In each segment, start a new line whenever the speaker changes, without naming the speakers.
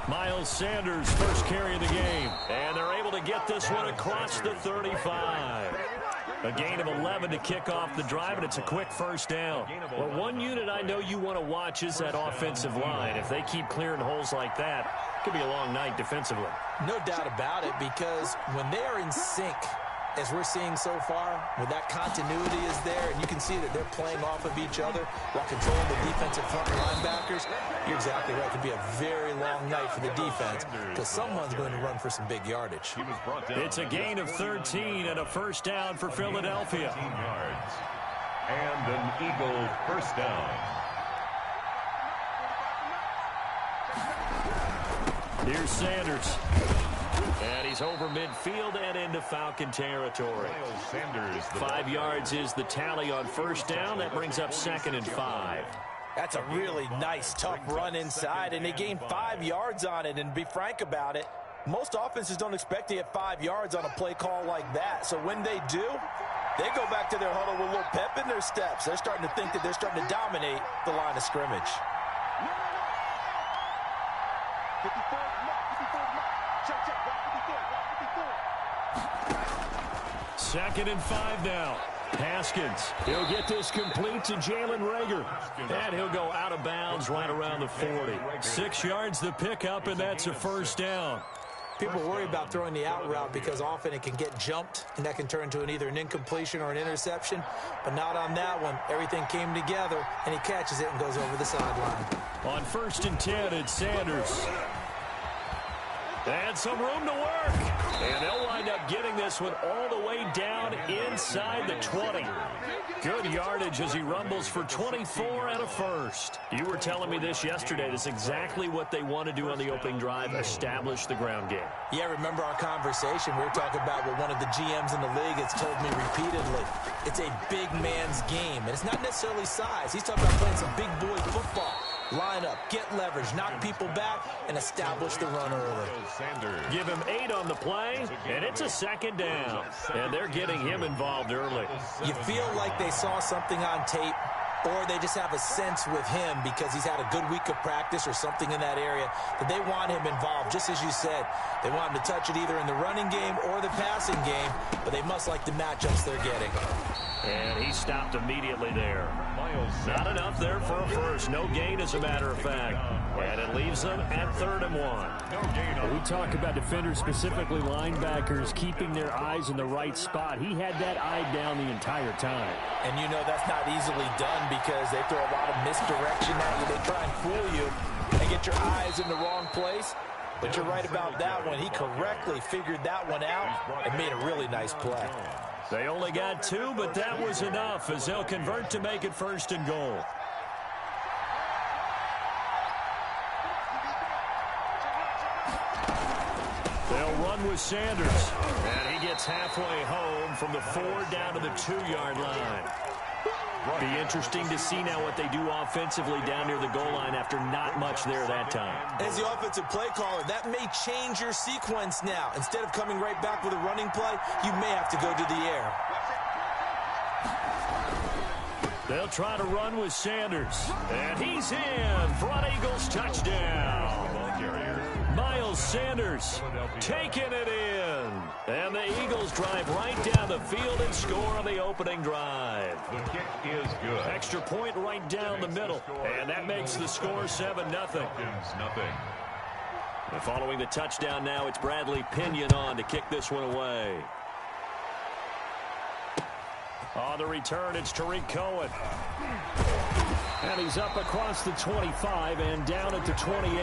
Miles Sanders first carry of the game. And they're able to get this one across the 35. A gain of 11 to kick off the drive, and it's a quick first down. Well, one unit I know you want to watch is that offensive line. If they keep clearing holes like that, it could be a long night defensively.
No doubt about it, because when they are in sync, as we're seeing so far, when that continuity is there, and you can see that they're playing off of each other while controlling the defensive front linebackers, you're exactly right. It could be a very long night for the defense because someone's going to run for some big yardage.
It's a gain of 13 and a first down for Philadelphia.
Yards. And an Eagle first down.
Here's Sanders. And he's over midfield and into Falcon territory. 5 yards is the tally on first down. That brings up 2nd and 5.
That's a really nice, tough run inside, and they gained 5 yards on it. And to be frank about it, most offenses don't expect to get 5 yards on a play call like that. So when they do, they go back to their huddle with a little pep in their steps. They're starting to think that they're starting to dominate the line of scrimmage.
2nd and 5 now. Haskins, he'll get this complete to Jalen Reagor. And he'll go out of bounds right around the 40. 6 yards the pickup, and that's a first down.
People worry about throwing the out route because often it can get jumped, and that can turn into either an incompletion or an interception. But not on that one. Everything came together, and he catches it and goes over the sideline.
On 1st and 10, it's Sanders. And some room to work. And they'll wind up getting this one all the way down inside the 20. Good yardage as he rumbles for 24 and a first. You were telling me this yesterday. This is exactly what they want to do on the opening drive, establish the ground game.
Yeah, remember our conversation. We were talking about what one of the GMs in the league has told me repeatedly. It's a big man's game, and it's not necessarily size. He's talking about playing some big boy football. Line up, get leverage, knock people back, and establish the run early.
Give him 8 on the play, and it's a 2nd down. And they're getting him involved early.
You feel like they saw something on tape, or they just have a sense with him because he's had a good week of practice or something in that area that they want him involved. Just as you said, they want him to touch it either in the running game or the passing game, but they must like the matchups they're getting.
And he stopped immediately there. Not enough there for a first. No gain, as a matter of fact. And it leaves them at 3rd and 1. We talk about defenders, specifically linebackers, keeping their eyes in the right spot. He had that eye down the entire time.
And you know that's not easily done because they throw a lot of misdirection at you. They try and fool you and get your eyes in the wrong place. But you're right about that one. He correctly figured that one out and made a really nice play.
They only got 2, but that was enough as they'll convert to make it 1st and goal. They'll run with Sanders. And he gets halfway home from the 4 down to the 2-yard line. Be interesting to see now what they do offensively down near the goal line after not much there that time.
As the offensive play caller, that may change your sequence now. Instead of coming right back with a running play, you may have to go to the air.
They'll try to run with Sanders. And he's in. Front Eagles touchdown. Miles Sanders taking it in. And the Eagles drive right down the field and score on the opening drive.
The kick is good.
Extra point right down the middle. And that makes the score 7-0. And following the touchdown now, it's Bradley Pinion on to kick this one away. On the return, it's Tariq Cohen. And he's up across the 25 and down at the 28.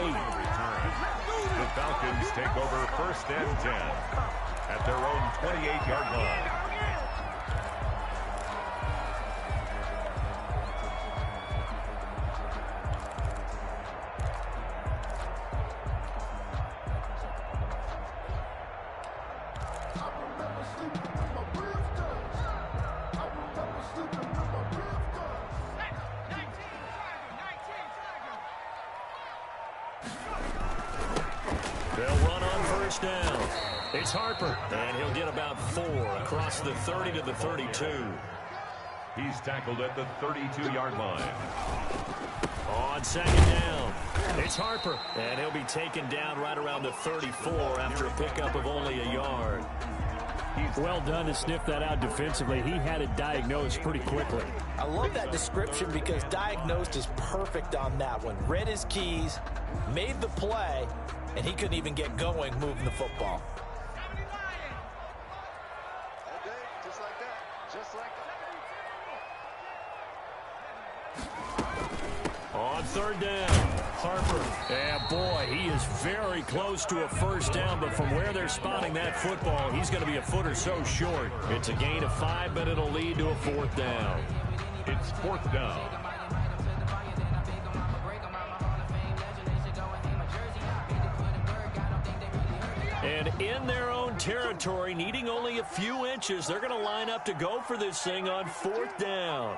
The Falcons take over 1st and 10 at their own 28-yard line.
They'll run on 1st down. It's Harper, and he'll get about 4 across the 30 to the 32.
He's tackled at the 32-yard line.
On 2nd down. It's Harper, and he'll be taken down right around the 34 after a pickup of only a yard.
Well done to sniff that out defensively. He had it diagnosed pretty quickly.
I love that description because diagnosed is perfect on that one. Read his keys, made the play, and he couldn't even get going moving the football.
Just like that. Just like that.
On third down, Harper. Yeah, boy, he is very close to a first down, but from where they're spotting that football, he's going to be a foot or so short. It's a gain of 5, but it'll lead to a fourth down.
It's fourth down.
And in their own territory, needing only a few inches, they're going to line up to go for this thing on fourth down.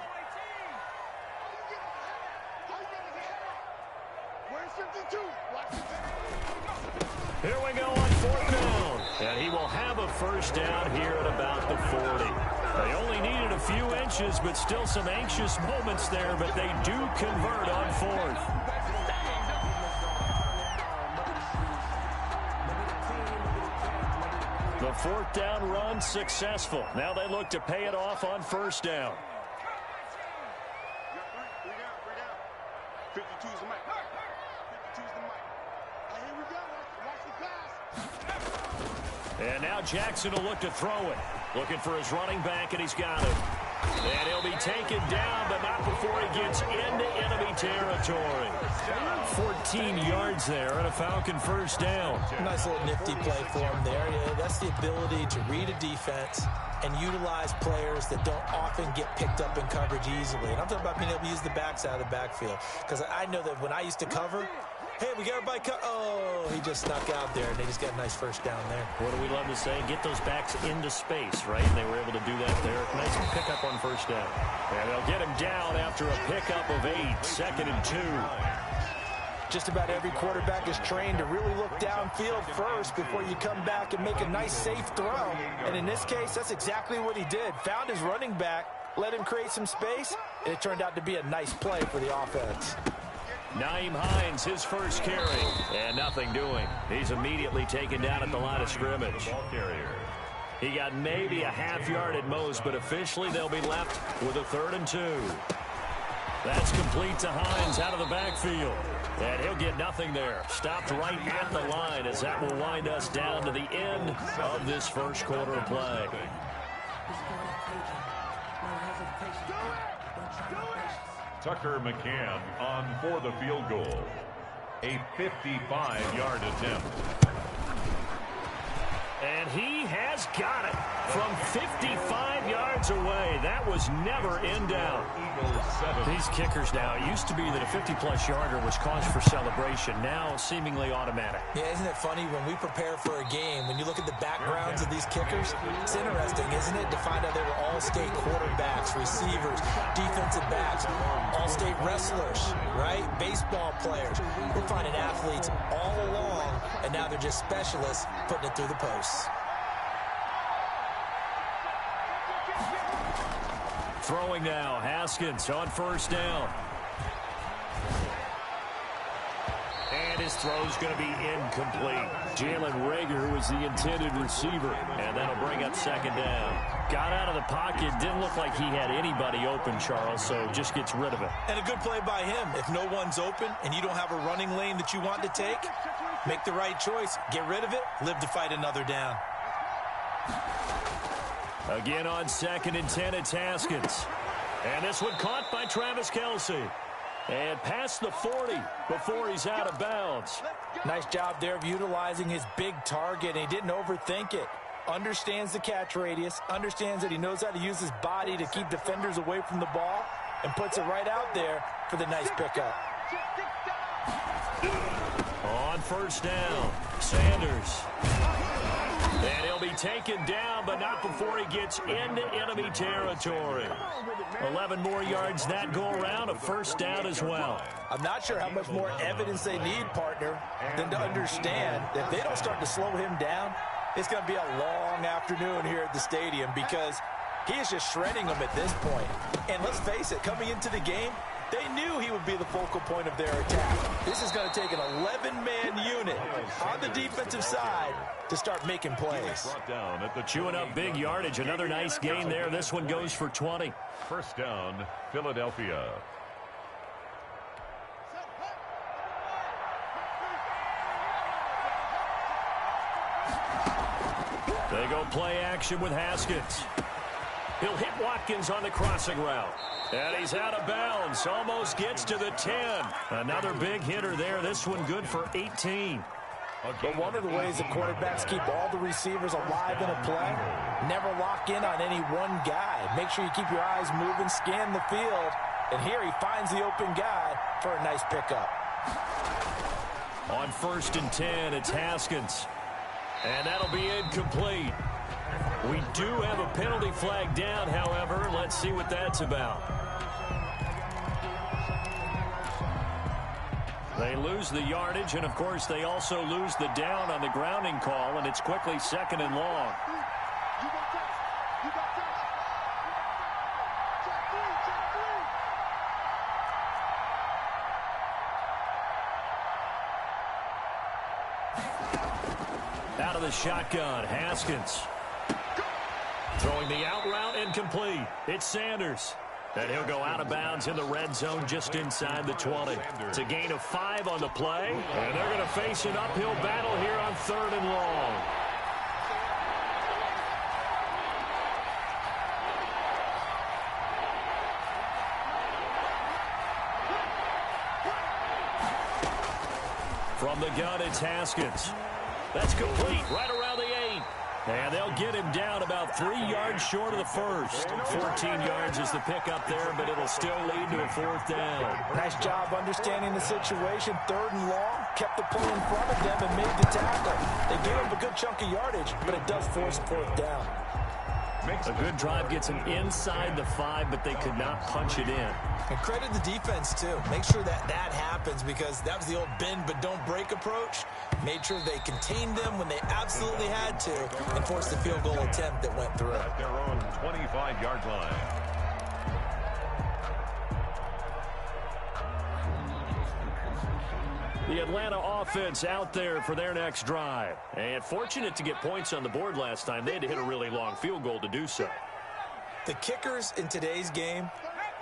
Here we go on fourth down. And he will have a first down here at about the 40. They only needed a few inches, but still some anxious moments there, but they do convert on fourth. The fourth down run successful. Now they look to pay it off on first down.
52's the mic. 52's the mic. Here we go. Watch the pass.
And now Jackson will look to throw it. Looking for his running back, and he's got it. And he'll be taken down, but not before he gets into enemy territory. 14 yards there and a Falcon first down.
Nice little nifty play for him there. Yeah, that's the ability to read a defense and utilize players that don't often get picked up in coverage easily. And I'm talking about being able to use the backs out of the backfield. Because I know that when I used to cover, hey, we got everybody oh, he just snuck out there, and they just got a nice first down there.
What do we love to say? Get those backs into space, right? And they were able to do that there. Nice pickup on first down. And they'll get him down after a pickup of 8, 2nd and 2.
Just about every quarterback is trained to really look downfield first before you come back and make a nice, safe throw. And in this case, that's exactly what he did. Found his running back, let him create some space, and it turned out to be a nice play for the offense.
Nyheim Hines, his first carry, and nothing doing. He's immediately taken down at the line of scrimmage.
Ball carrier.
He got maybe a half yard at most, but officially they'll be left with a 3rd and 2. That's complete to Hines out of the backfield. And he'll get nothing there. Stopped right at the line as that will wind us down to the end of this first quarter of play.
Tucker McCann on for the field goal. A 55-yard attempt.
And he has got it from 55 yards away. That was never in doubt. These kickers now, it used to be that a 50-plus yarder was cause for celebration. Now seemingly automatic.
Yeah, isn't it funny when we prepare for a game, when you look at the backgrounds of these kickers, it's interesting, isn't it, to find out they were all-state quarterbacks, receivers, defensive backs, all-state wrestlers, right? Baseball players. We're finding athletes all along, and now they're just specialists putting it through the posts.
Throwing now, Haskins on first down. And his throw's going to be incomplete. Jalen Reagor was the intended receiver, and that'll bring up 2nd down. Got out of the pocket, didn't look like he had anybody open, Charles, so just gets rid of it.
And a good play by him. If no one's open and you don't have a running lane that you want to take, make the right choice. Get rid of it, live to fight another down.
Again on 2nd and 10, it's Haskins. And this one caught by Travis Kelce. And past the 40 before he's out of bounds.
Nice job there of utilizing his big target. And he didn't overthink it. Understands the catch radius. Understands that he knows how to use his body to keep defenders away from the ball. And puts it right out there for the nice pickup.
On first down, Sanders. And he'll be taken down, but not before he gets into enemy territory. 11 more yards that go around, a first down as well.
I'm not sure how much more evidence they need, partner, than to understand that if they don't start to slow him down, it's going to be a long afternoon here at the stadium because he is just shredding them at this point. And let's face it, coming into the game, they knew he would be the focal point of their attack. This is going to take an 11-man unit on the defensive side to start making plays.
Chewing up big yardage. Another nice gain there. This one goes for 20.
First down, Philadelphia.
They go play action with Haskins. He'll hit Watkins on the crossing route. And he's out of bounds. Almost gets to the 10. Another big hitter there. This one good for 18.
But one of the ways that quarterbacks keep all the receivers alive in a play, never lock in on any one guy. Make sure you keep your eyes moving, scan the field. And here he finds the open guy for a nice pickup.
On 1st and 10, it's Haskins. And that'll be incomplete. We do have a penalty flag down, however. Let's see what that's about. They lose the yardage, and, of course, they also lose the down on the grounding call, and it's quickly 2nd and long. Out of the shotgun, Haskins. Throwing the out route, incomplete. It's Sanders. And he'll go out of bounds in the red zone just inside the 20. It's a gain of 5 on the play. And they're going to face an uphill battle here on 3rd and long. From the gun, it's Haskins. That's complete right around the 8. And they'll get him down about 3 yards short of the first. 14 yards is the pickup there, but it'll still lead to a 4th down.
Nice job understanding the situation. 3rd and long, kept the play in front of them and made the tackle. They gave him a good chunk of yardage, but it does force a 4th down.
A good drive gets them inside the 5, but they could not punch it in.
And credit the defense, too. Make sure that happens, because that was the old bend but don't break approach. Made sure they contained them when they absolutely had to and forced the field goal attempt that went through.
At their own 25-yard line.
The Atlanta offense out there for their next drive. And fortunate to get points on the board last time. They had to hit a really long field goal to do so.
The kickers in today's game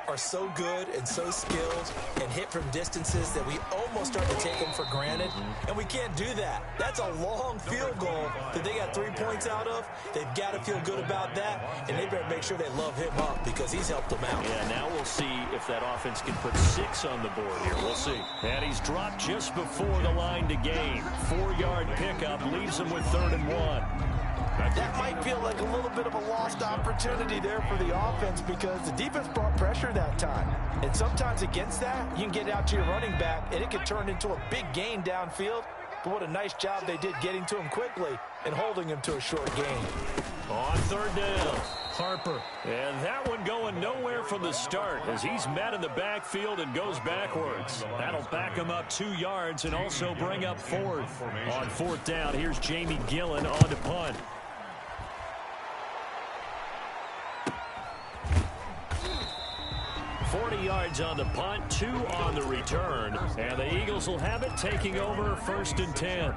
are so good and so skilled and hit from distances that we almost start to take them for granted. And we can't do that. That's a long field goal that they got 3 points out of. They've got to feel good about that, and they better make sure they love him up because he's helped them out.
Yeah, now we'll see if that offense can put 6 on the board here. We'll see. And he's dropped just before the line to gain. 4-yard pickup leaves him with 3rd and 1.
That might feel like a little bit of a lost opportunity there for the offense because the defense brought pressure that time. And sometimes against that, you can get out to your running back, and it could turn into a big gain downfield. But what a nice job they did getting to him quickly and holding him to a short gain.
On 3rd down, Harper. And that one going nowhere from the start as he's met in the backfield and goes backwards. That'll back him up 2 yards and also bring up 4th. On 4th down, here's Jamie Gillen on to punt. 40 yards on the punt, 2 on the return. And the Eagles will have it, taking over 1st and 10.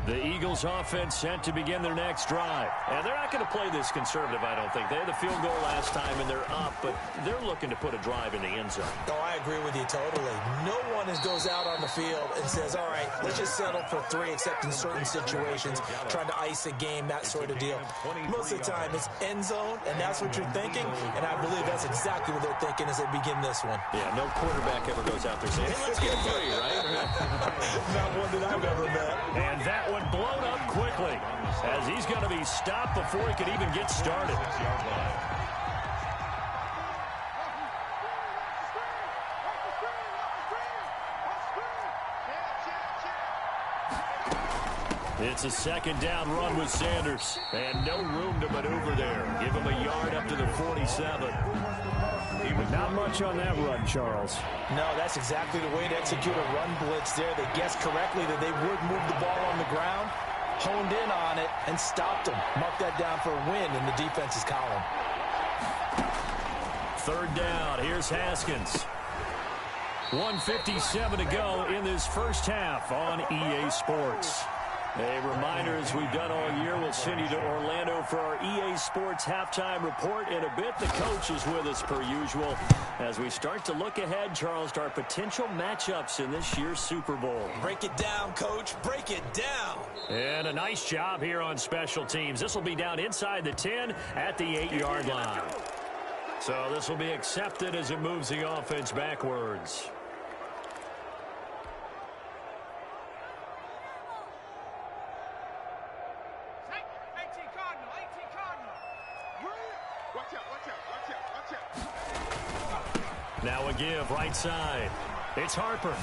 The Eagles offense set to begin their next drive. And they're not going to play this conservative, I don't think. They had the field goal last time, and they're up, but they're looking to put a drive in the end zone.
Oh, I agree with you totally. No one goes out on the field and says, all right, let's just settle for 3, except in certain situations, trying to ice a game, that sort of deal. Most of the time, it's end zone, and that's what you're thinking, and I believe that's exactly what they're thinking as they begin this one.
Yeah, no quarterback ever goes out there saying, hey, let's get 3, right?
Not one that I've ever met.
And that one blown up quickly as he's going to be stopped before he could even get started. It's a 2nd down run with Sanders, and no room to maneuver there. Give him a yard up to the 47.
Not much on that run, Charles.
No, that's exactly the way to execute a run blitz there. They guessed correctly that they would move the ball on the ground, honed in on it, and stopped them. Mark that down for a win in the defense's column.
3rd down, here's Haskins. 1:57 to go in this first half on EA Sports. A reminder, as we've done all year, we'll send you to Orlando for our EA Sports halftime report in a bit. The coach is with us per usual as we start to look ahead, Charles, to our potential matchups in this year's Super Bowl.
Break it down, Coach. Break it down.
And a nice job here on special teams. This will be down inside the 10 at the 8-yard line. So this will be accepted as it moves the offense backwards. Now a give, right side. It's Harper.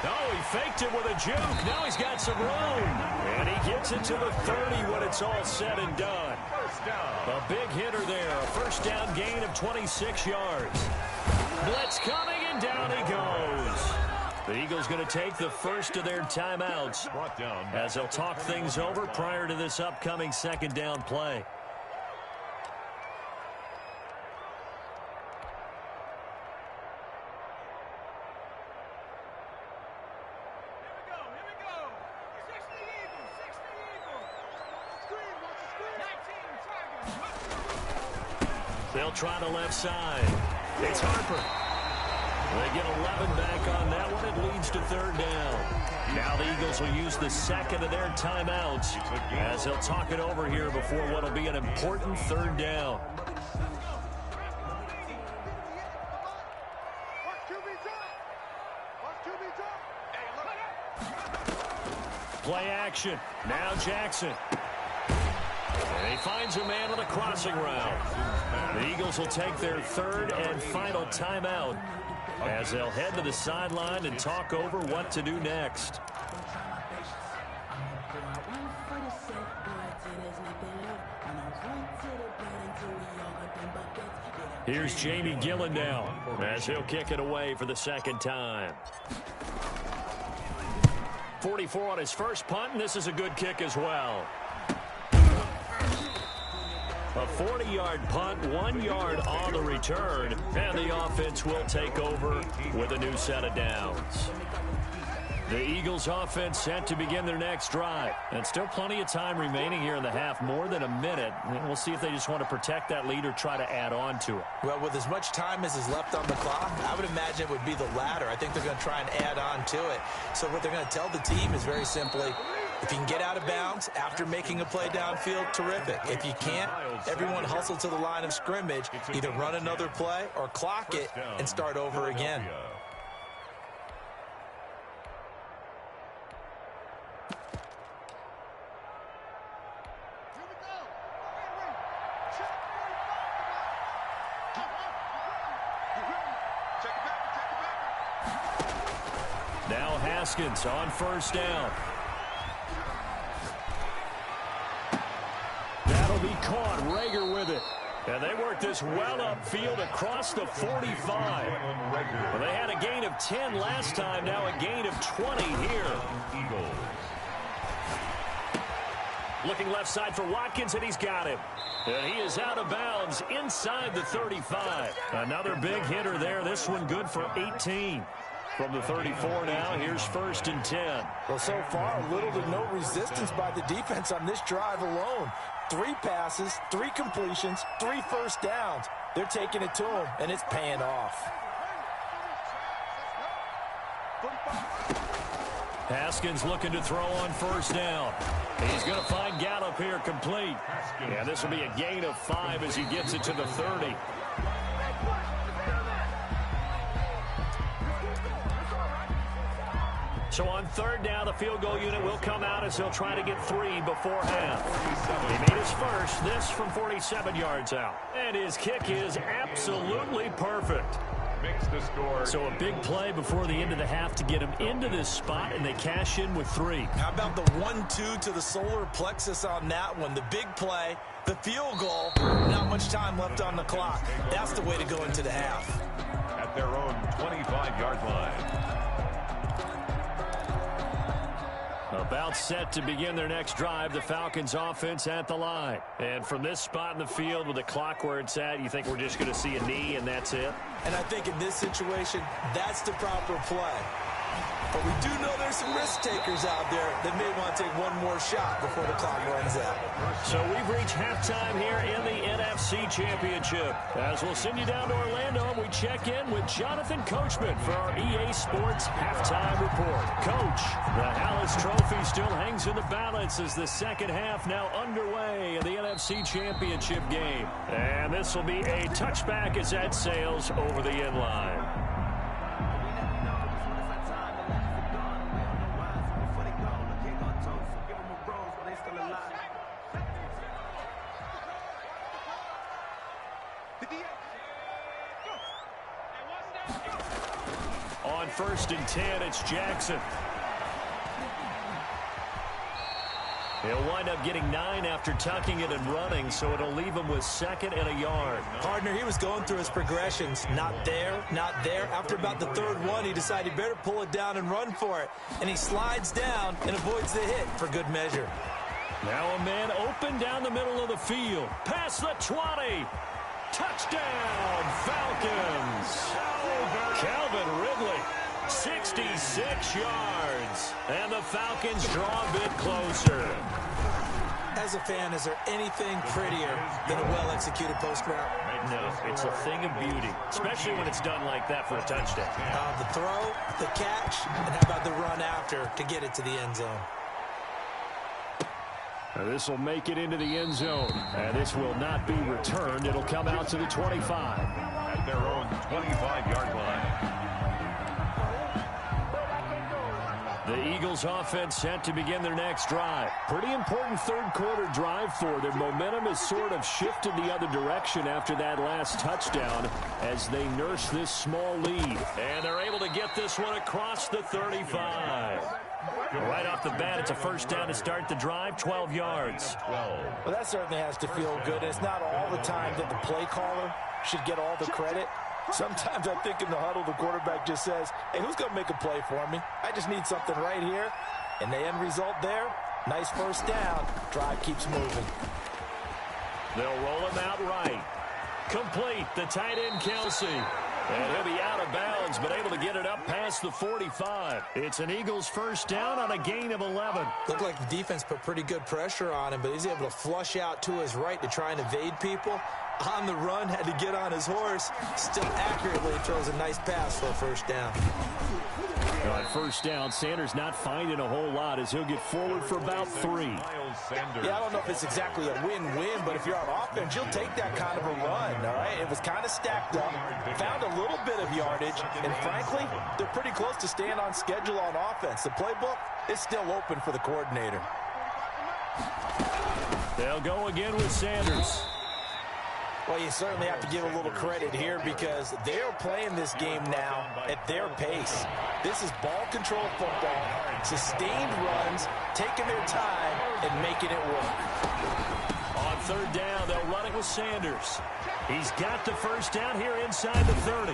Oh, he faked it with a juke. Now he's got some room. And he gets it to the 30 when it's all said and done. A big hitter there. A first down gain of 26 yards. Blitz coming, and down he goes. The Eagles going to take the first of their timeouts as they'll talk things over prior to this upcoming second down play. They'll try the left side. It's Harper. They get 11 back on that one. It leads to third down. Now the Eagles will use the second of their timeouts as they'll talk it over here before what will be an important third down. Play action. Now Jackson. And he finds a man on the crossing route. The Eagles will take their third and final timeout as they'll head to the sideline and talk over what to do next. Here's Jamie Gillen now as he'll kick it away for the second time. 44 on his first punt, and this is a good kick as well. A 40-yard punt, 1 yard on the return, and the offense will take over with a new set of downs. The Eagles offense set to begin their next drive. And still plenty of time remaining here in the half, more than a minute. We'll see if they just want to protect that lead or try to add on to it.
Well, with as much time as is left on the clock, I would imagine it would be the latter. I think they're going to try and add on to it. So what they're going to tell the team is very simply, if you can get out of bounds after making a play downfield, terrific. If you can't, everyone hustle to the line of scrimmage, either run another play or clock it and start over again.
Now Haskins on first down. That'll be caught. Rager with it. And they work this well upfield across the 45. Well, they had a gain of 10 last time, now a gain of 20 here. Looking left side for Watkins, and he's got him. And he is out of bounds inside the 35. Another big hitter there. This one good for 18. From the 34 now, here's 1st and 10.
Well, so far, little to no resistance by the defense on this drive alone. 3 passes, 3 completions, 3 first downs. They're taking it to him, and it's paying off.
Haskins looking to throw on first down. He's going to find Gallup here complete. And this will be a gain of 5 as he gets it to the 30. So on third down, the field goal unit will come out as they'll try to get 3 before half. He made his first, this from 47 yards out. And his kick is absolutely perfect.
Makes the score.
So a big play before the end of the half to get him into this spot, and they cash in with 3.
How about the 1-2 to the solar plexus on that one? The big play, the field goal, not much time left on the clock. That's the way to go into the half.
At their own 25-yard line.
A About set to begin their next drive, the Falcons offense at the line. And from this spot in the field with the clock where it's at, you think we're just going to see a knee and that's it?
And I think in this situation, that's the proper play. But we do know there's some risk takers out there that may want to take one more shot before the clock runs out.
So we've reached halftime here in the NFC Championship. As we'll send you down to Orlando, we check in with Jonathan Coachman for our EA Sports Halftime Report. Coach, the Hallis Trophy still hangs in the balance as the second half now underway in the NFC Championship game. And this will be a touchback as that sails over the end line. On 1st and 10, it's Jackson. He'll wind up getting 9 after tucking it and running, so it'll leave him with 2nd and a yard.
Partner, he was going through his progressions. Not there, not there. After about the 3rd one, he decided he better pull it down and run for it. And he slides down and avoids the hit for good measure.
Now a man open down the middle of the field. Past the 20. Touchdown, Falcons. Calvin Ridley, 66 yards. And the Falcons draw a bit closer.
As a fan, is there anything prettier than a well-executed post route?
No, it's a thing of beauty, especially when it's done like that for a touchdown.
The throw, the catch, and how about the run after to get it to the end zone?
This will make it into the end zone. And this will not be returned. It'll come out to the 25.
At their own 25-yard line.
The Eagles offense set to begin their next drive. Pretty important third quarter drive for them. Momentum has sort of shifted the other direction after that last touchdown as they nurse this small lead. And they're able to get this one across the 35. Right off the bat, it's a first down to start the drive, 12 yards.
Well, that certainly has to feel good. It's not all the time that the play caller should get all the credit. Sometimes I think in the huddle, the quarterback just says, hey, who's going to make a play for me? I just need something right here. And the end result there, nice first down. Drive keeps moving.
They'll roll him out right. Complete, the tight end, Kelsey. And he'll be out of bounds, but able to get it up past the 45. It's an Eagles first down on a gain of 11.
Looked like the defense put pretty good pressure on him, but he's able to flush out to his right to try and evade people. On the run, had to get on his horse. Still accurately throws a nice pass for a first down.
On first down, Sanders not finding a whole lot as he'll get forward for about 3.
Yeah, I don't know if it's exactly a win-win, but if you're on offense, you'll take that kind of a run, all right? It was kind of stacked up, found a little bit of yardage, and frankly, they're pretty close to staying on schedule on offense. The playbook is still open for the coordinator.
They'll go again with Sanders.
Well, you certainly have to give a little credit here because they're playing this game now at their pace. This is ball control football, sustained runs, taking their time, and making it work.
On third down, they'll run it with Sanders. He's got the first down here inside the 30.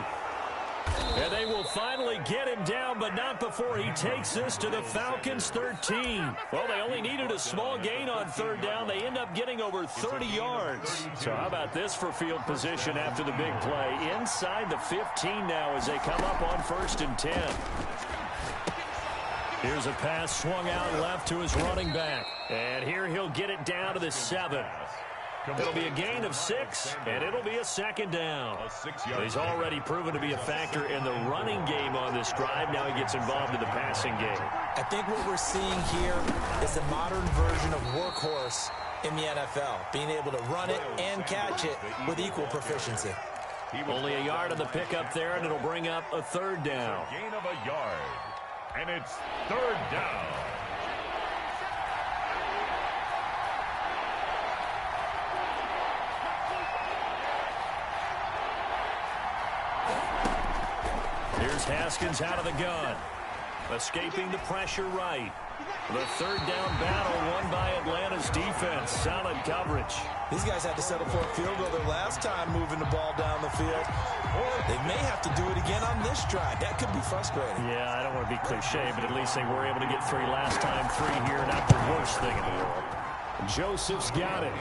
And they will finally get him down, but not before he takes this to the Falcons' 13. Well, they only needed a small gain on third down. They end up getting over 30 yards. So how about this for field position after the big play? Inside the 15 now as they come up on 1st and 10. Here's a pass swung out left to his running back. And here he'll get it down to the 7. It'll be a gain of 6, and it'll be a second down. He's already proven to be a factor in the running game on this drive. Now he gets involved in the passing game.
I think what we're seeing here is the modern version of workhorse in the NFL, being able to run it and catch it with equal proficiency.
Only a yard on the pickup there, and it'll bring up a third down.
Gain of a yard. And it's third down.
Here's Haskins out of the gun. Escaping the pressure right. The third down battle won by Atlanta's defense. Solid coverage.
These guys had to settle for a field goal their last time moving the ball down the field. Or they may have to do it again on this drive. That could be frustrating.
Yeah, I don't want to be cliche, but at least they were able to get 3 last time. 3 here, not the worst thing in the world. Joseph's got it.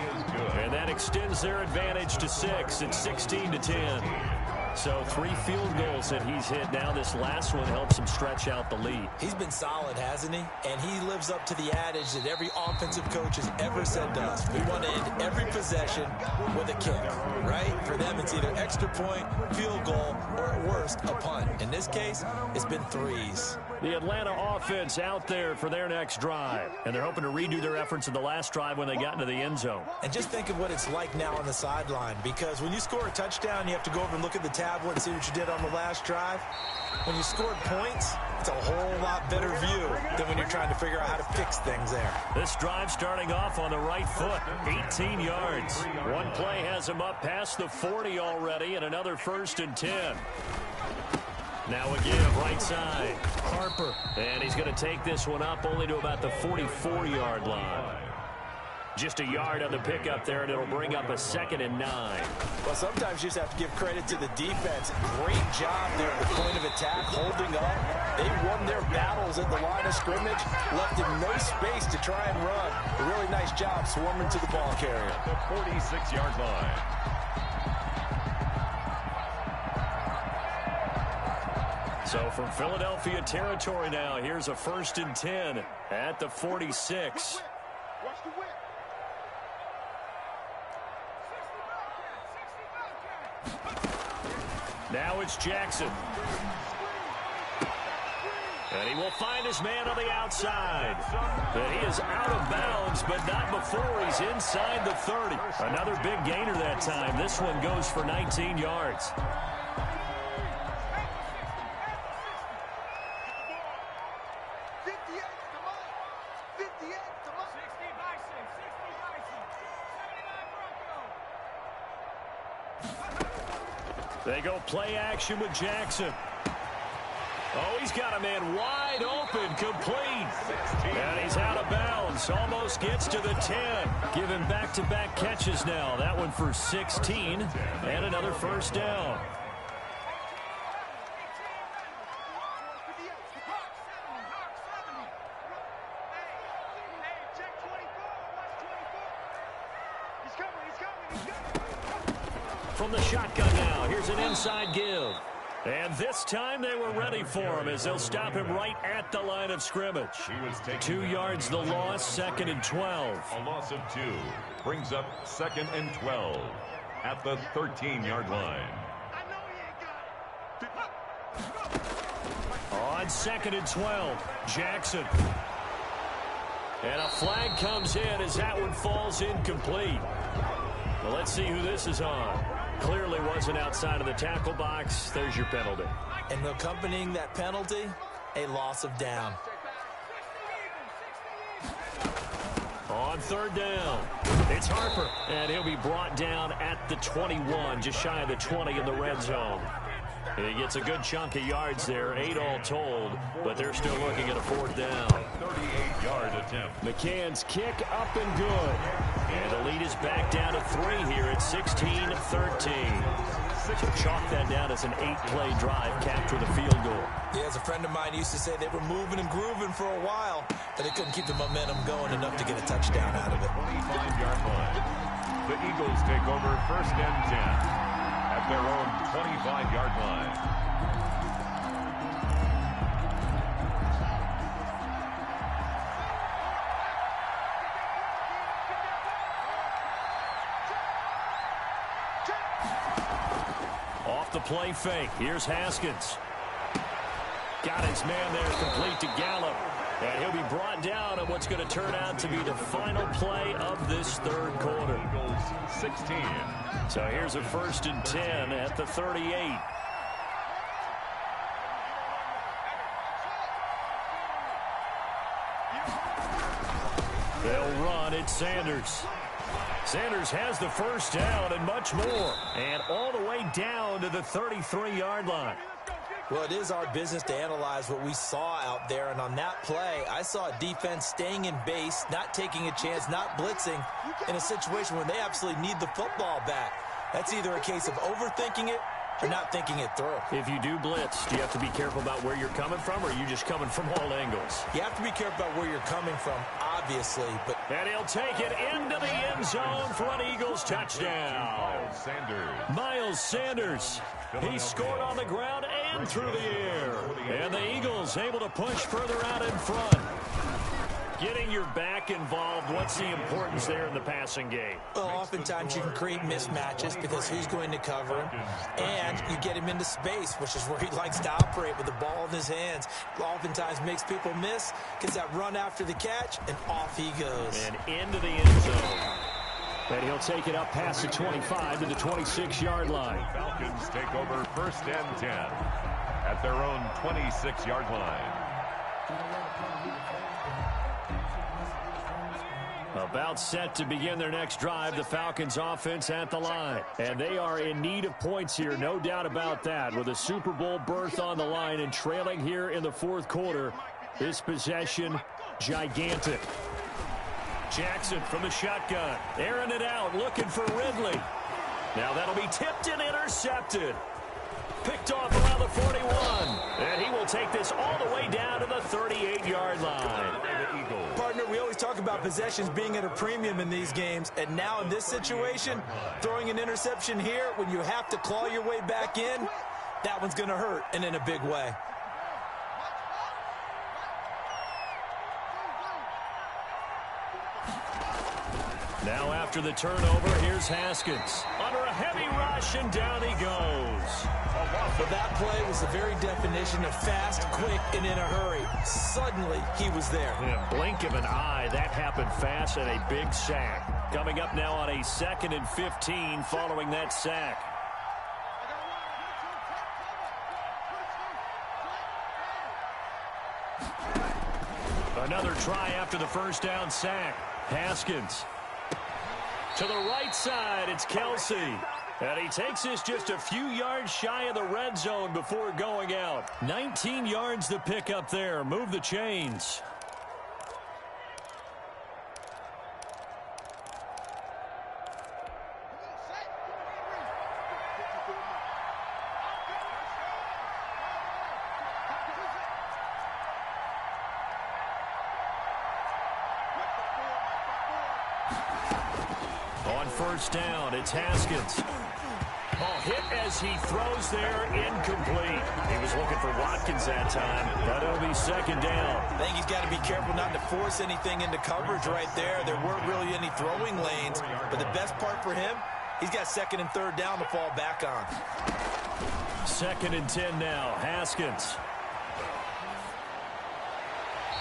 And that extends their advantage to 6. It's 16-10. So 3 field goals that he's hit now. This last one helps him stretch out the lead.
He's been solid, hasn't he? And he lives up to the adage that every offensive coach has ever said to us. We want to end every possession with a kick, right? For them, it's either extra point, field goal, or at worst, a punt. In this case, it's been 3s.
The Atlanta offense out there for their next drive. And they're hoping to redo their efforts in the last drive when they got into the end zone.
And just think of what it's like now on the sideline. Because when you score a touchdown, you have to go over and look at the tablet and see what you did on the last drive. When you scored points, it's a whole lot better view than when you're trying to figure out how to fix things there.
This drive starting off on the right foot, 18 yards. One play has him up past the 40 already, and another 1st and 10. Now again, right side, Harper. And he's going to take this one up only to about the 44-yard line. Just a yard on the pickup there, and it'll bring up a 2nd and 9.
Well, sometimes you just have to give credit to the defense. Great job there at the point of attack, holding up. They won their battles at the line of scrimmage, left him no space to try and run. A really nice job swarming to the ball carrier.
The 46-yard line.
So from Philadelphia territory now, here's a 1st and 10 at the 46.
Watch the whip.
Now it's Jackson. And he will find his man on the outside. And he is out of bounds, but not before he's inside the 30. Another big gainer that time. This one goes for 19 yards. They go play action with Jackson. Oh, he's got a man wide open, complete. And he's out of bounds. Almost gets to the 10. Give him back-to-back catches now. That one for 16. And another 1st down. From the shotgun now, here's an inside give. And this time they were ready for him as they'll stop him right at the line of scrimmage. 2 yards the loss, 2nd and 12.
A loss of 2 brings up 2nd and 12 at the 13-yard line.
On 2nd and 12, Jackson. And a flag comes in as that one falls incomplete. Well, let's see who this is on. Clearly wasn't outside of the tackle box. There's your penalty.
And accompanying that penalty, a loss of down.
On 3rd down, it's Harper. And he'll be brought down at the 21, just shy of the 20 in the red zone. He gets a good chunk of yards there, 8 all told, but they're still looking at a 4th down.
38-yard attempt.
McCann's kick up and good. And the lead is back down to 3 here at 16-13. So chalk that down as an 8-play drive, capture the field goal.
Yeah, as a friend of mine used to say, they were moving and grooving for a while, but they couldn't keep the momentum going enough to get a touchdown out of it.
25-yard line. The Eagles take over 1st and 10 at their own 25-yard line.
Off the play fake. Here's Haskins. Got his man there, complete to Gallup. And he'll be brought down on what's going to turn out to be the final play of this 3rd quarter.
Eagles 16.
So here's a 1st and 10 at the 38. They'll run. It's Sanders. Sanders has the 1st down and much more. And all the way down to the 33-yard line.
Well, it is our business to analyze what we saw out there, and on that play, I saw a defense staying in base, not taking a chance, not blitzing in a situation where they absolutely need the football back. That's either a case of overthinking it or not thinking it through.
If you do blitz, do you have to be careful about where you're coming from, or are you just coming from all angles?
You have to be careful about where you're coming from, obviously, but...
And he'll take it into the end zone for an Eagles touchdown. Miles Sanders. He scored on the ground and through the air. And the Eagles able to push further out in front. Getting your back involved, what's the importance there in the passing game?
Well, oftentimes you can create mismatches because who's going to cover him, and you get him into space, which is where he likes to operate with the ball in his hands. Oftentimes makes people miss, gets that run after the catch, and off he goes.
And into the end zone.
And he'll take it up past the 25 to the 26-yard line.
Falcons take over 1st and 10 at their own 26-yard line.
About set to begin their next drive, the Falcons offense at the line. And they are in need of points here, no doubt about that. With a Super Bowl berth on the line and trailing here in the 4th quarter, this possession, gigantic.
Jackson from the shotgun, airing it out, looking for Ridley. Now that'll be tipped and intercepted. Picked off around the 41. And he will take this all the way down to the 38-yard line.
Partner, we always talk about possessions being at a premium in these games, and now in this situation, throwing an interception here when you have to claw your way back in, that one's going to hurt, and in a big way.
Now after the turnover, here's Haskins. Under a heavy rush, and down he goes.
But that play was the very definition of fast, quick, and in a hurry. Suddenly, he was there.
In a blink of an eye, that happened fast, and a big sack. Coming up now on a 2nd and 15 following that sack. Another try after the first down sack. Haskins. To the right side, it's Kelsey. And he takes this just a few yards shy of the red zone before going out. 19 yards to pick up there. Move the chains. On first down, it's Haskins. Hit as he throws there, incomplete. He was looking for Watkins that time, but it'll be 2nd down.
I think he's got to be careful not to force anything into coverage right there. There weren't really any throwing lanes, but the best part for him, he's got 2nd and 3rd down to fall back on.
2nd and 10 now, Haskins.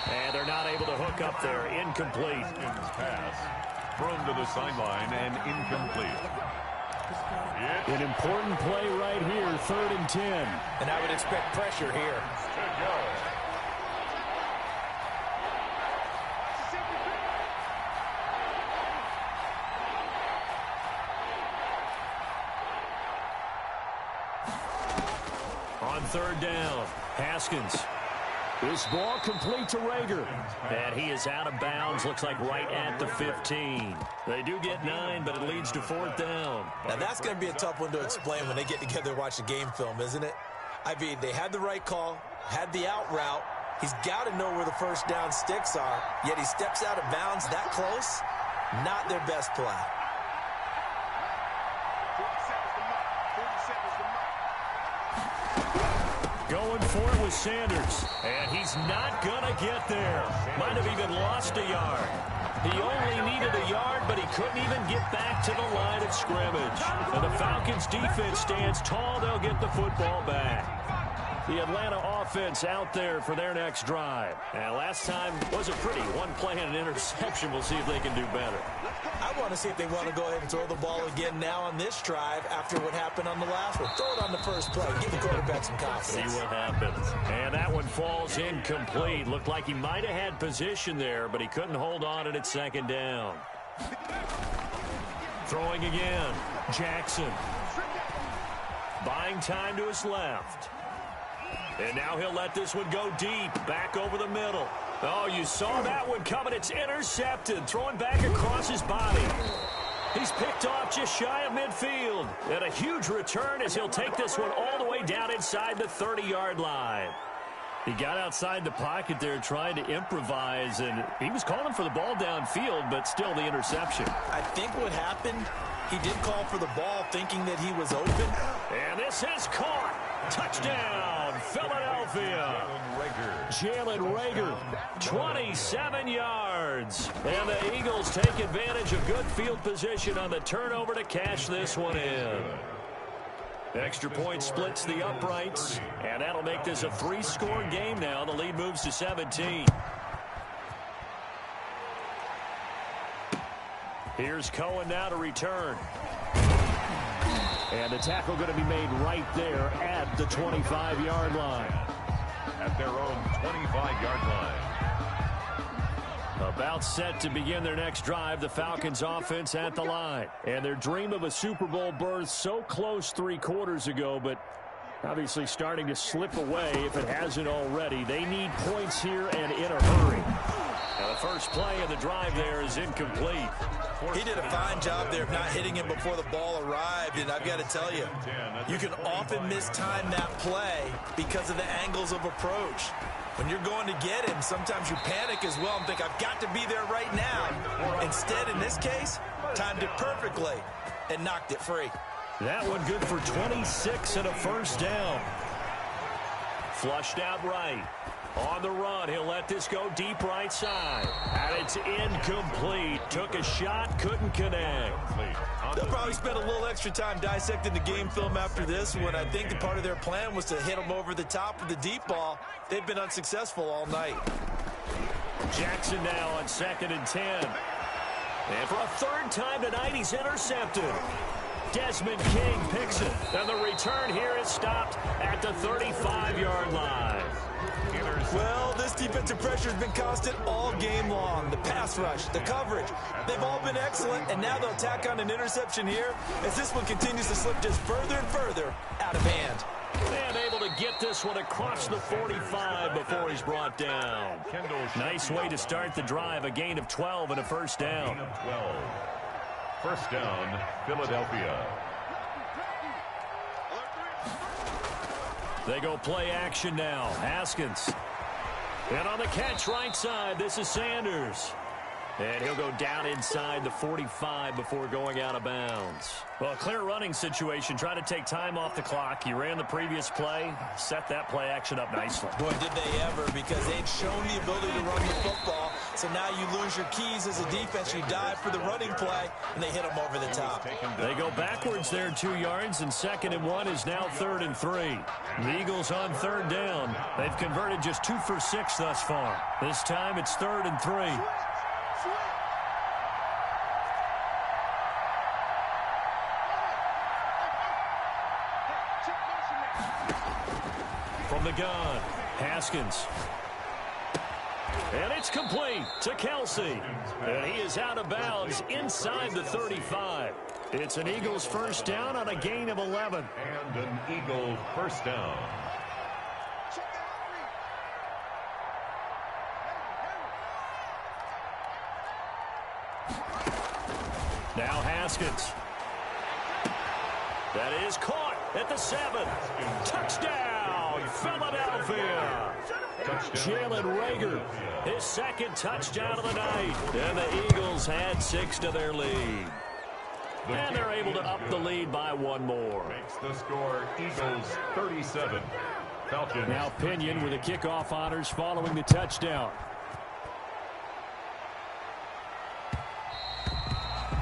And they're not able to hook up there, incomplete.
Pass thrown to the sideline and incomplete.
An important play right here, 3rd and 10.
And I would expect pressure here.
On 3rd down, Haskins.
This ball complete to Rager.
And he is out of bounds, looks like right at the 15. They do get 9, but it leads to 4th down.
Now that's going to be a tough one to explain when they get together and watch the game film, isn't it? I mean, they had the right call, had the out route. He's got to know where the first down sticks are, yet he steps out of bounds that close. Not their best play.
47's the mark.
Going for it with Sanders. And he's not going to get there. Might have even lost a yard. He only needed a yard, but he couldn't even get back to the line of scrimmage. And the Falcons defense stands tall. They'll get the football back. The Atlanta offense out there for their next drive. And last time was a pretty one play and an interception. We'll see if they can do better.
I want to see if they want to go ahead and throw the ball again now on this drive after what happened on the last one. Throw it on the first play. Give the quarterback some confidence.
See what happens. And that one falls incomplete. Looked like he might have had position there, but he couldn't hold on it at 2nd down. Throwing again. Jackson. Buying time to his left. And now he'll let this one go deep, back over the middle. Oh, you saw that one coming. It's intercepted, throwing back across his body. He's picked off just shy of midfield. And a huge return as he'll take this one all the way down inside the 30-yard line. He got outside the pocket there trying to improvise, and he was calling for the ball downfield, but still the interception.
I think what happened, he did call for the ball thinking that he was open.
And this is caught. Touchdown, Philadelphia. Jalen Reagor, 27 yards. And the Eagles take advantage of good field position on the turnover to cash this one in. Extra point splits the uprights, and that'll make this a 3-score game now. The lead moves to 17. Here's Cohen now to return. And the tackle going to be made right there at the 25-yard line.
At their own 25-yard line.
About set to begin their next drive, the Falcons offense at the line. And their dream of a Super Bowl berth so close 3 quarters ago, but obviously starting to slip away if it hasn't already. They need points here and in a hurry. Now the first play of the drive there is incomplete.
He did a fine job there of not hitting him before the ball arrived, and I've got to tell you, you can often mistime that play because of the angles of approach. When you're going to get him, sometimes you panic as well and think, I've got to be there right now. Instead, in this case, timed it perfectly and knocked it free.
That one good for 26 and a first down. Flushed out right. On the run, he'll let this go deep right side. And it's incomplete. Took a shot, couldn't connect.
They'll probably spend a little extra time dissecting the game film after this one. I think that part of their plan was to hit him over the top with the deep ball. They've been unsuccessful all night.
Jackson now on 2nd and 10. And for a 3rd time tonight, he's intercepted. Desmond King picks it. And the return here is stopped at the 35-yard line.
Well, this defensive pressure has been constant all game long. The pass rush, the coverage, they've all been excellent, and now they'll tack on an interception here as this one continues to slip just further and further out of hand.
And able to get this one across the 45 before he's brought down. Nice way to start the drive, a gain of 12 and a first down.
12. First down, Philadelphia.
They go play action now. Haskins. And on the catch right side, this is Sanders. And he'll go down inside the 45 before going out of bounds. Well, a clear running situation. Try to take time off the clock. You ran the previous play. Set that play action up nicely.
Boy, did they ever, because they've shown the ability to run the football. So now you lose your keys as a defense. You dive for the running play, and they hit them over the top.
They go backwards there 2 yards, and 2nd and 1 is now 3rd and 3. The Eagles on 3rd down. They've converted just 2 for 6 thus far. This time it's 3rd and 3. From the gun, Haskins. And it's complete to Kelsey. And he is out of bounds inside the 35. It's an Eagles first down on a gain of 11.
And an Eagle first down.
Now Haskins. That is caught at the 7. Touchdown, Philadelphia. Jalen Reagor, his 2nd touchdown of the night. And the Eagles had 6 to their lead. And they're able to up the lead by 1 more.
Makes the score Eagles 37. Falcons.
Now Pinion with the kickoff honors following the touchdown.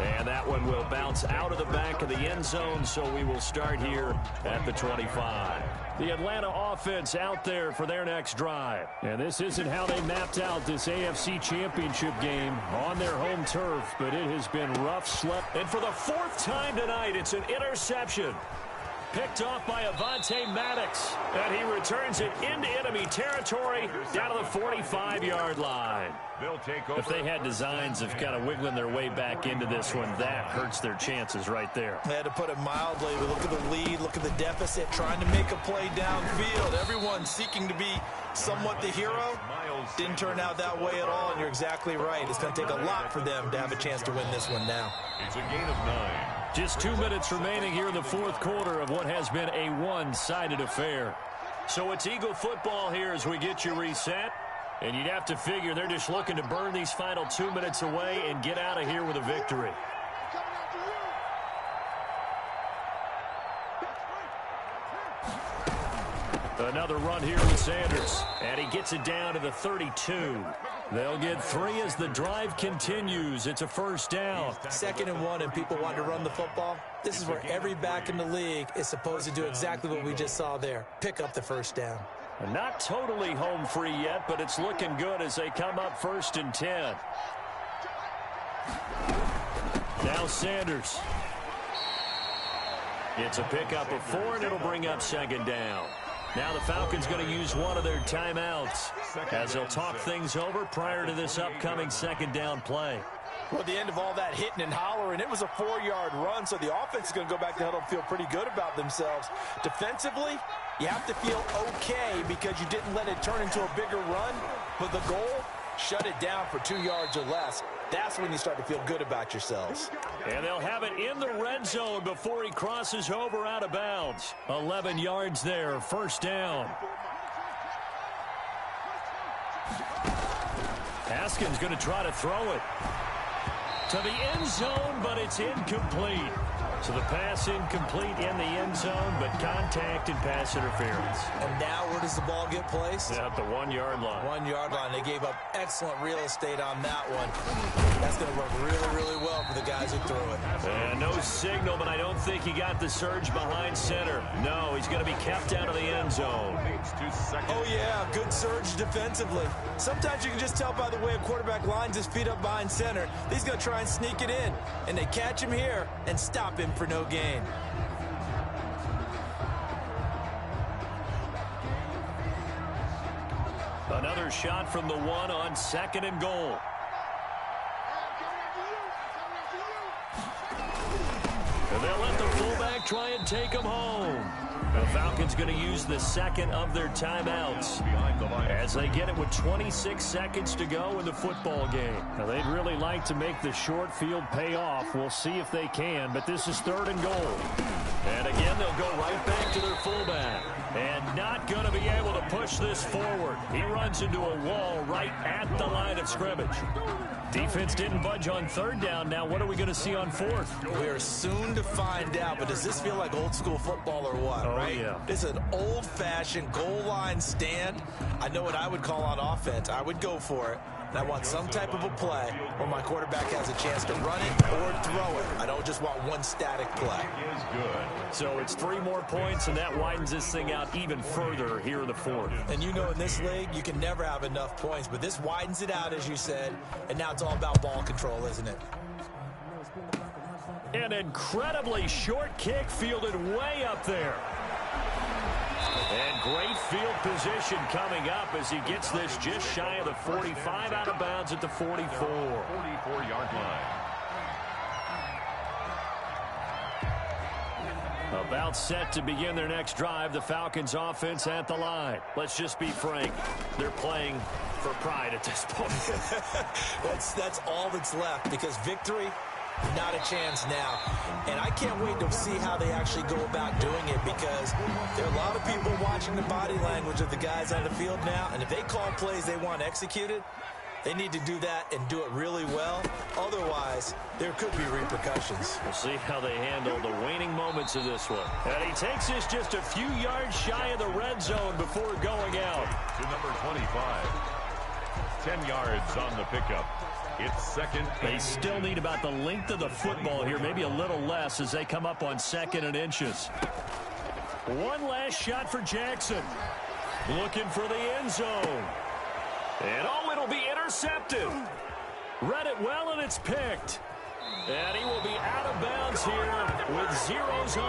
And that one will bounce out of the back of the end zone, so we will start here at the 25. The Atlanta offense out there for their next drive. And this isn't how they mapped out this AFC Championship game on their home turf, but it has been rough slept. And for the 4th time tonight, it's an interception.
picked off by Avonte Maddox. And he returns it into enemy territory down to the 45-yard line.
They'll take over.
If they had designs of kind of wiggling their way back into this one, that hurts their chances right there.
They had to put it mildly. We look at the lead, look at the deficit, trying to make a play downfield. Everyone seeking to be somewhat the hero. Didn't turn out that way at all, and you're exactly right. It's going to take a lot for them to have a chance to win this one now.
It's a gain of 9.
Just 2 minutes remaining here in the fourth quarter of what has been a one-sided affair. So it's Eagle football here as we get you reset. And you'd have to figure they're just looking to burn these final 2 minutes away and get out of here with a victory. Another run here with Sanders. And he gets it down to the 32. They'll get 3 as the drive continues. It's a first down.
2nd and 1, and people want to run the football. This is where every back in the league is supposed to do exactly what we just saw there. Pick up the first down.
Not totally home free yet, but it's looking good as they come up 1st and 10. Now Sanders. It's a pickup of 4, and it'll bring up 2nd down. Now the Falcons going to use one of their timeouts as they'll talk things over prior to this upcoming 2nd down play.
Well, at the end of all that hitting and hollering, it was a 4-yard run, so the offense is going to go back to huddle and feel pretty good about themselves. Defensively, you have to feel okay because you didn't let it turn into a bigger run, but the goal, shut it down for 2 yards or less. That's when you start to feel good about yourselves.
And they'll have it in the red zone before he crosses over out of bounds. 11 yards there, first down. Haskins going to try to throw it to the end zone, but it's incomplete. So the pass incomplete in the end zone, but contact and pass interference.
And now where does the ball get placed?
Yeah, at the 1-yard line.
1-yard line. They gave up excellent real estate on that one. That's going to work really, really well for the guys who threw it.
And no signal, but I don't think he got the surge behind center. No, he's going to be kept out of the end zone.
Oh, yeah, good surge defensively. Sometimes you can just tell by the way a quarterback lines his feet up behind center. He's going to try and sneak it in. And they catch him here and stop him for no gain.
Another shot from the 1 on 2nd and goal. And they'll let the fullback try and take him home. The Falcons going to use the 2nd of their timeouts as they get it with 26 seconds to go in the football game. Now, they'd really like to make the short field pay off. We'll see if they can, but this is 3rd and goal. And again, they'll go right back to their fullback. And not going to be able to push this forward. He runs into a wall right at the line of scrimmage. Defense didn't budge on 3rd down. Now what are we going to see on 4th?
We are soon to find out, but does this feel like old school football or what, right?
Yeah.
It's an old-fashioned goal line stand. I know what I would call on offense. I would go for it. And I want some type of a play where my quarterback has a chance to run it or throw it. I don't just want one static play.
Is good.
So it's 3 more points, and that widens this thing out even further here in the 4th.
And you know in this league, you can never have enough points, but this widens it out, as you said, and now it's all about ball control, isn't it?
An incredibly short kick fielded way up there. And great field position coming up as he gets this just shy of the 45 out of bounds at the 44.
44-yard line.
About set to begin their next drive, the Falcons offense at the line. Let's just be frank, they're playing for pride at this point.
That's all that's left because victory, not a chance now. And I can't wait to see how they actually go about doing it because there are a lot of people watching the body language of the guys on the field now, and if they call plays they want executed, they need to do that and do it really well. Otherwise, there could be repercussions.
We'll see how they handle the waning moments of this one. And he takes this just a few yards shy of the red zone before going out.
To number 25. 10 yards on the pickup. It's 2nd.
They still need about the length of the football here, maybe a little less as they come up on 2nd and inches. One last shot for Jackson. Looking for the end zone. And oh, it'll be intercepted. Read it well, and it's picked. And he will be out of bounds here with zeros on the